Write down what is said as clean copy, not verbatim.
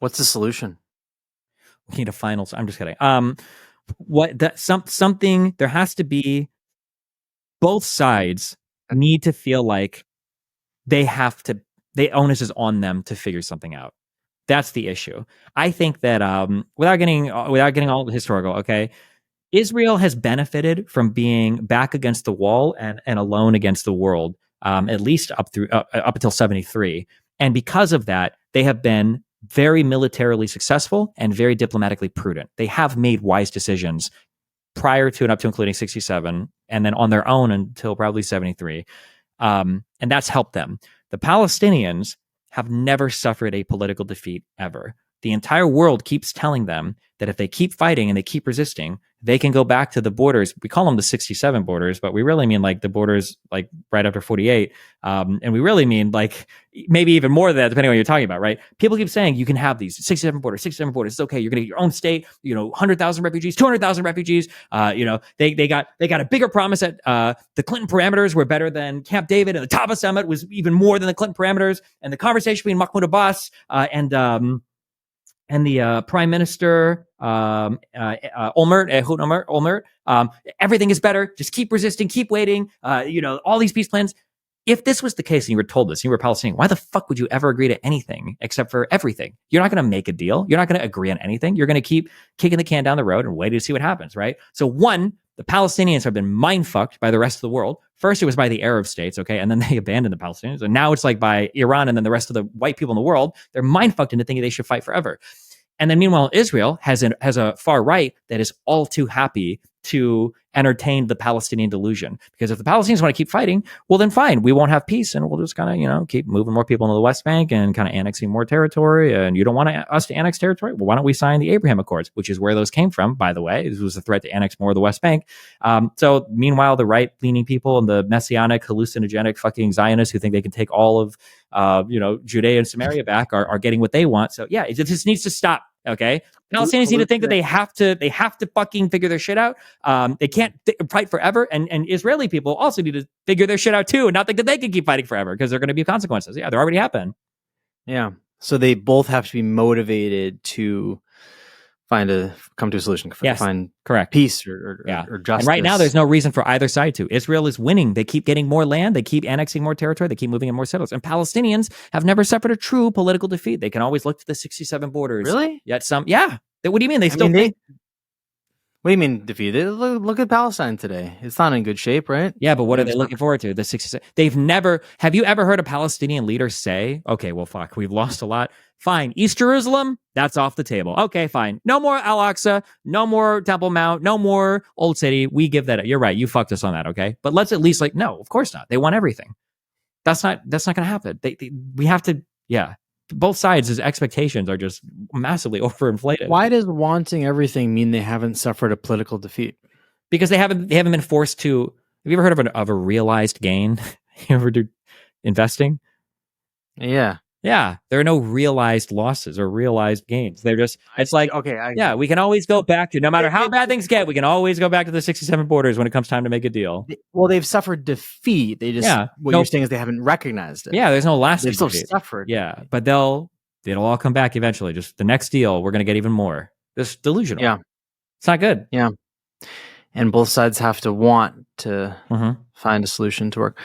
What's the solution? We need a final. I'm just kidding. Something there has to be. Both sides need to feel like they have to. The onus is on them to figure something out. That's the issue. I think that without getting all historical, okay, Israel has benefited from being back against the wall and alone against the world, at least up until 73. And because of that, they have been very militarily successful and very diplomatically prudent. They have made wise decisions prior to and up to including 67, and then on their own until probably 73. And that's helped them. The Palestinians have never suffered a political defeat ever. The entire world keeps telling them that if they keep fighting and they keep resisting, they can go back to the borders. We call them the 67 borders, but we really mean like the borders like right after 48. And we really mean like maybe even more than that, depending on what you're talking about, right? People keep saying you can have these 67 borders, it's okay. You're going to get your own state, 100,000 refugees, 200,000 refugees. They got a bigger promise at the Clinton parameters were better than Camp David, and the Tava Summit was even more than the Clinton parameters. And the conversation between Mahmoud Abbas and the Prime Minister Olmert, everything is better. Just keep resisting, keep waiting. All these peace plans. If this was the case and you were told this, and you were Palestinian, why the fuck would you ever agree to anything except for everything? You're not going to make a deal. You're not going to agree on anything. You're going to keep kicking the can down the road and wait to see what happens, right? So one, the Palestinians have been mind-fucked by the rest of the world. First, it was by the Arab states, okay? And then they abandoned the Palestinians. And now it's like by Iran and then the rest of the white people in the world. They're mind-fucked into thinking they should fight forever. And then meanwhile, Israel has a far right that is all too happy to entertain the Palestinian delusion. Because if the Palestinians want to keep fighting, well, then fine, we won't have peace, and we'll just kind of, keep moving more people into the West Bank and kind of annexing more territory. And you don't want us to annex territory? Well, why don't we sign the Abraham Accords, which is where those came from, by the way. This was a threat to annex more of the West Bank. So meanwhile, the right-leaning people and the messianic, hallucinogenic fucking Zionists who think they can take all of, Judea and Samaria back are getting what they want. So yeah, it just needs to stop. Okay, Palestinians need to think that they have to fucking figure their shit out. They can't fight forever, and Israeli people also need to figure their shit out too, and not think that they can keep fighting forever because there are going to be consequences. Yeah, there already happen. Yeah, so they both have to be motivated to come to a solution. Find correct peace or justice. And right now, there's no reason for either side to. Israel is winning. They keep getting more land. They keep annexing more territory. They keep moving in more settlers. And Palestinians have never suffered a true political defeat. They can always look to the 67 borders. Really? Yet some, yeah. What do you mean? They still think. What do you mean defeated? Look at Palestine today. It's not in good shape, right? Yeah, but what are they looking forward to? The 67. They've never. Have you ever heard a Palestinian leader say, "Okay, well, fuck, we've lost a lot. Fine, East Jerusalem, that's off the table. Okay, fine. No more Al-Aqsa, no more Temple Mount, no more Old City. We give that up. You're right. You fucked us on that. Okay, but let's at least no, of course not. They want everything. That's not going to happen. We have to. Yeah." Both sides' expectations are just massively overinflated. Why does wanting everything mean they haven't suffered a political defeat? Because they haven't been forced to. Have you ever heard of a realized gain? You ever do investing? Yeah. Yeah, there are no realized losses or realized gains. They're just, it's like, okay, we can always go back to, no matter how bad things get, we can always go back to the 67 borders when it comes time to make a deal. Well, they've suffered defeat. They just, you're saying is they haven't recognized it. Yeah, there's no lasting They've still defeat. suffered. Yeah, but it'll all come back eventually. Just the next deal, we're going to get even more. This delusional. Yeah. It's not good. Yeah. And both sides have to want to find a solution to work.